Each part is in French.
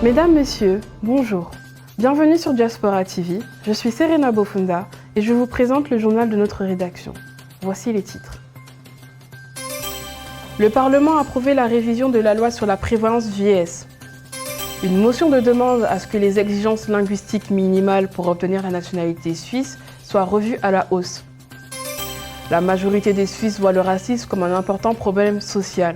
Mesdames, Messieurs, bonjour. Bienvenue sur Diaspora TV. Je suis Serena Bofunda et je vous présente le journal de notre rédaction. Voici les titres. Le Parlement a approuvé la révision de la loi sur la prévoyance vieillesse. Une motion de demande à ce que les exigences linguistiques minimales pour obtenir la nationalité suisse soient revues à la hausse. La majorité des Suisses voit le racisme comme un important problème social.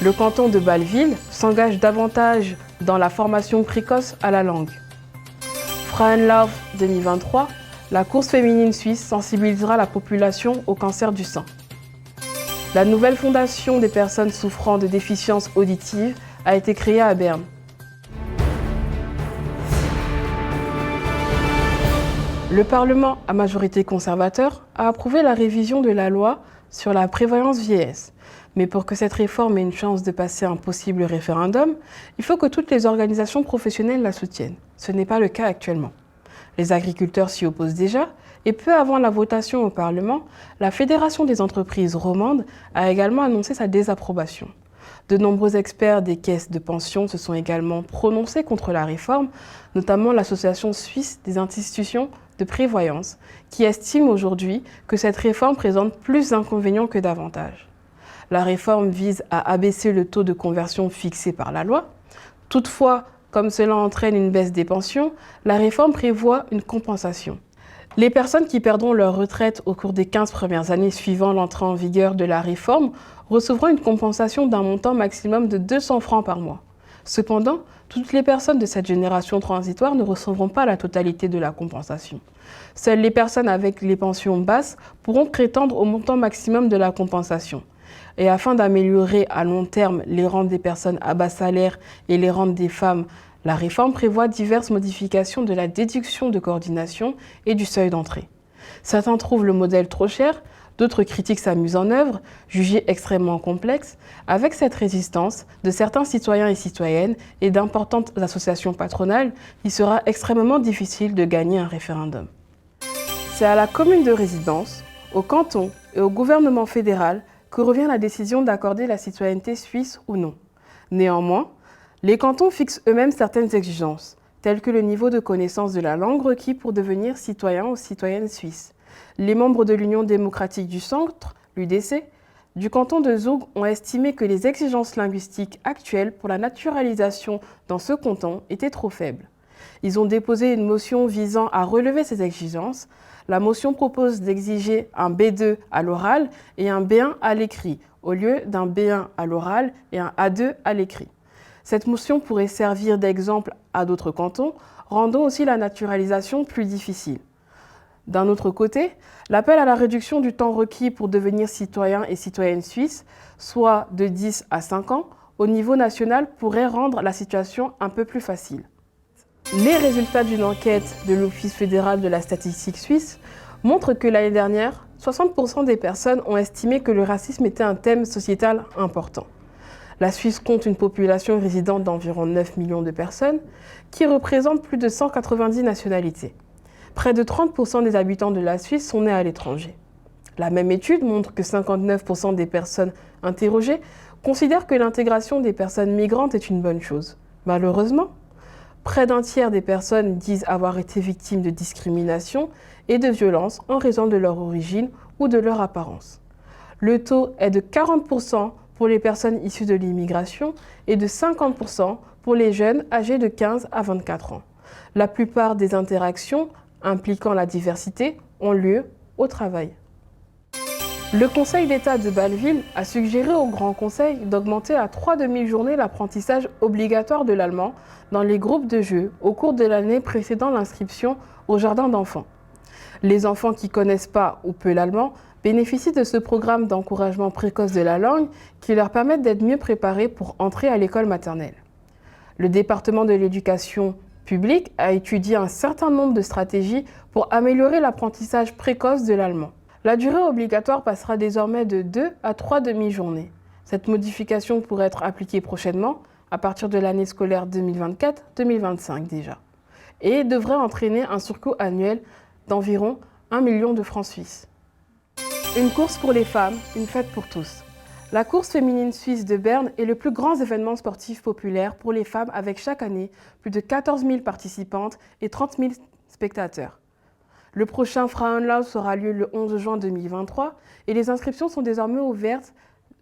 Le canton de Bâle-Ville s'engage davantage dans la formation précoce à la langue. Frauenlauf 2023, la course féminine suisse sensibilisera la population au cancer du sein. La nouvelle fondation des personnes souffrant de déficience auditive a été créée à Berne. Le Parlement, à majorité conservateur, a approuvé la révision de la loi sur la prévoyance vieillesse. Mais pour que cette réforme ait une chance de passer un possible référendum, il faut que toutes les organisations professionnelles la soutiennent. Ce n'est pas le cas actuellement. Les agriculteurs s'y opposent déjà, et peu avant la votation au Parlement, la Fédération des entreprises romandes a également annoncé sa désapprobation. De nombreux experts des caisses de pension se sont également prononcés contre la réforme, notamment l'Association suisse des institutions de prévoyance, qui estime aujourd'hui que cette réforme présente plus d'inconvénients que d'avantages. La réforme vise à abaisser le taux de conversion fixé par la loi. Toutefois, comme cela entraîne une baisse des pensions, la réforme prévoit une compensation. Les personnes qui perdront leur retraite au cours des 15 premières années suivant l'entrée en vigueur de la réforme recevront une compensation d'un montant maximum de 200 francs par mois. Cependant, toutes les personnes de cette génération transitoire ne recevront pas la totalité de la compensation. Seules les personnes avec les pensions basses pourront prétendre au montant maximum de la compensation. Et afin d'améliorer à long terme les rentes des personnes à bas salaire et les rentes des femmes, la réforme prévoit diverses modifications de la déduction de coordination et du seuil d'entrée. Certains trouvent le modèle trop cher, d'autres critiquent sa mise en œuvre, jugée extrêmement complexe. Avec cette résistance de certains citoyens et citoyennes et d'importantes associations patronales, il sera extrêmement difficile de gagner un référendum. C'est à la commune de résidence, au canton et au gouvernement fédéral que revient la décision d'accorder la citoyenneté suisse ou non. Néanmoins, les cantons fixent eux-mêmes certaines exigences, telles que le niveau de connaissance de la langue requis pour devenir citoyen ou citoyenne suisse. Les membres de l'Union démocratique du Centre, l'UDC, du canton de Zug ont estimé que les exigences linguistiques actuelles pour la naturalisation dans ce canton étaient trop faibles. Ils ont déposé une motion visant à relever ces exigences. La motion propose d'exiger un B2 à l'oral et un B1 à l'écrit, au lieu d'un B1 à l'oral et un A2 à l'écrit. Cette motion pourrait servir d'exemple à d'autres cantons, rendant aussi la naturalisation plus difficile. D'un autre côté, l'appel à la réduction du temps requis pour devenir citoyen et citoyenne suisse, soit de 10 à 5 ans, au niveau national pourrait rendre la situation un peu plus facile. Les résultats d'une enquête de l'Office fédéral de la statistique suisse montrent que l'année dernière, 60% des personnes ont estimé que le racisme était un thème sociétal important. La Suisse compte une population résidente d'environ 9 millions de personnes, qui représente plus de 190 nationalités. Près de 30% des habitants de la Suisse sont nés à l'étranger. La même étude montre que 59% des personnes interrogées considèrent que l'intégration des personnes migrantes est une bonne chose. Malheureusement, près d'un tiers des personnes disent avoir été victimes de discrimination et de violences en raison de leur origine ou de leur apparence. Le taux est de 40% pour les personnes issues de l'immigration et de 50% pour les jeunes âgés de 15 à 24 ans. La plupart des interactions impliquant la diversité ont lieu au travail. Le Conseil d'État de Bâle-Ville a suggéré au Grand Conseil d'augmenter à 3 demi-journées l'apprentissage obligatoire de l'allemand dans les groupes de jeux au cours de l'année précédant l'inscription au jardin d'enfants. Les enfants qui connaissent pas ou peu l'allemand bénéficient de ce programme d'encouragement précoce de la langue qui leur permet d'être mieux préparés pour entrer à l'école maternelle. Le département de l'éducation publique a étudié un certain nombre de stratégies pour améliorer l'apprentissage précoce de l'allemand. La durée obligatoire passera désormais de 2 à 3 demi-journées. Cette modification pourrait être appliquée prochainement, à partir de l'année scolaire 2024-2025 déjà, et devrait entraîner un surcoût annuel d'environ 1 million de francs suisses. Une course pour les femmes, une fête pour tous. La course féminine suisse de Berne est le plus grand événement sportif populaire pour les femmes avec chaque année plus de 14 000 participantes et 30 000 spectateurs. Le prochain Frauenlauf aura lieu le 11 juin 2023 et les inscriptions sont désormais ouvertes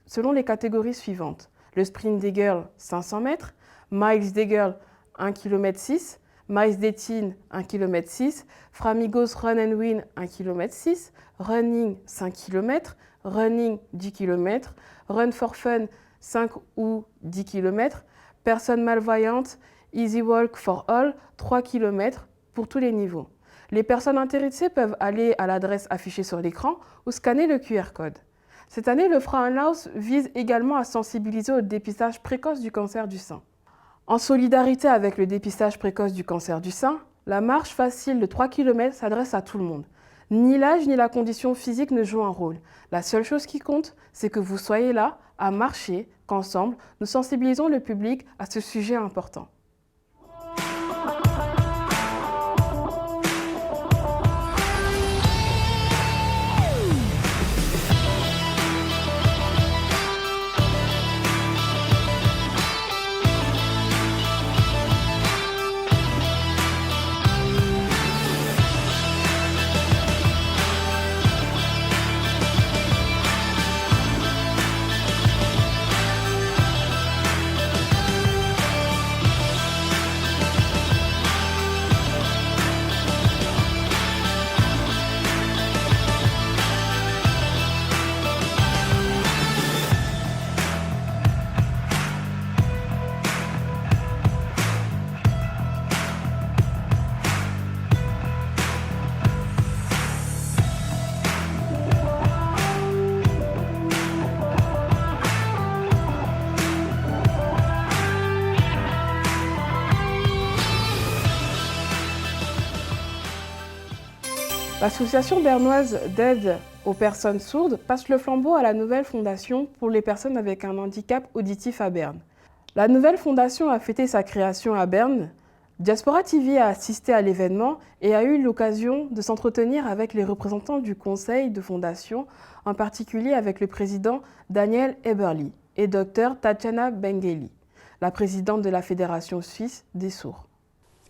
selon les catégories suivantes. Le sprint des girls 500 mètres, miles des girls 1 km 6, miles des teens 1 km 6, Framigos Run and Win 1 km 6, running 5 km, running 10 km, run for fun 5 ou 10 km, personnes malvoyantes, easy walk for all 3 km pour tous les niveaux. Les personnes intéressées peuvent aller à l'adresse affichée sur l'écran ou scanner le QR code. Cette année, le Frauenlauf vise également à sensibiliser au dépistage précoce du cancer du sein. En solidarité avec le dépistage précoce du cancer du sein, la marche facile de 3 km s'adresse à tout le monde. Ni l'âge ni la condition physique ne jouent un rôle. La seule chose qui compte, c'est que vous soyez là à marcher, qu'ensemble, nous sensibilisons le public à ce sujet important. L'association bernoise d'aide aux personnes sourdes passe le flambeau à la nouvelle fondation pour les personnes avec un handicap auditif à Berne. La nouvelle fondation a fêté sa création à Berne. Diaspora TV a assisté à l'événement et a eu l'occasion de s'entretenir avec les représentants du conseil de fondation, en particulier avec le président Daniel Eberli et Dr Tatjana Bengeli, la présidente de la Fédération suisse des sourds.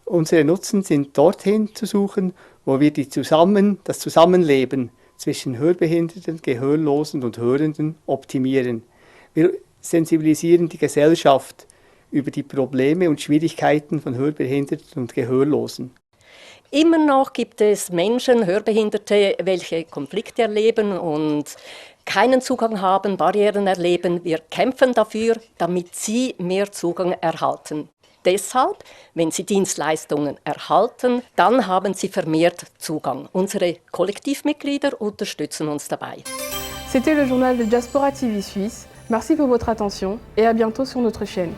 Unsere Nutzen sind dorthin zu suchen, wo wir das Zusammenleben zwischen Hörbehinderten, Gehörlosen und Hörenden optimieren. Wir sensibilisieren die Gesellschaft über die Probleme und Schwierigkeiten von Hörbehinderten und Gehörlosen. Immer noch gibt es Menschen, Hörbehinderte, welche Konflikte erleben und keinen Zugang haben, Barrieren erleben. Wir kämpfen dafür, damit sie mehr Zugang erhalten. Deshalb, wenn sie Dienstleistungen erhalten, dann haben sie vermehrt Zugang. Unsere Kollektivmitglieder unterstützen uns dabei. C'était le journal de Diaspora TV Suisse. Merci pour votre attention et à bientôt sur notre chaîne.